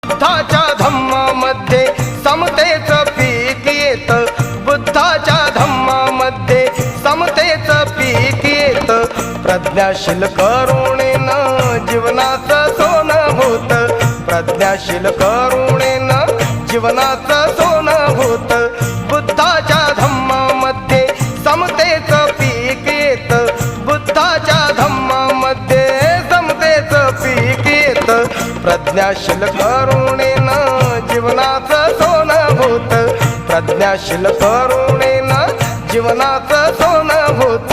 बुद्धाच्या धम्मामध्ये समतेचं पीक येत, बुद्धाच्या धम्मामध्ये समतेचं पीक येत. प्रज्ञाशील करुणेनं जीवनाचं सोनं होत, प्रज्ञाशील करुणेनं जीवनाचं सोनं होत. बुद्धाच्या धम्मामध्ये समतेचं पीक येत, बुद्धाच्या धम्मामध्ये समतेचं पीक येत. प्रज्ञाशील करुणेनं जीवनाचं सोनं होत, प्रज्ञाशील करुणेनं जीवनाचं सोनं होत.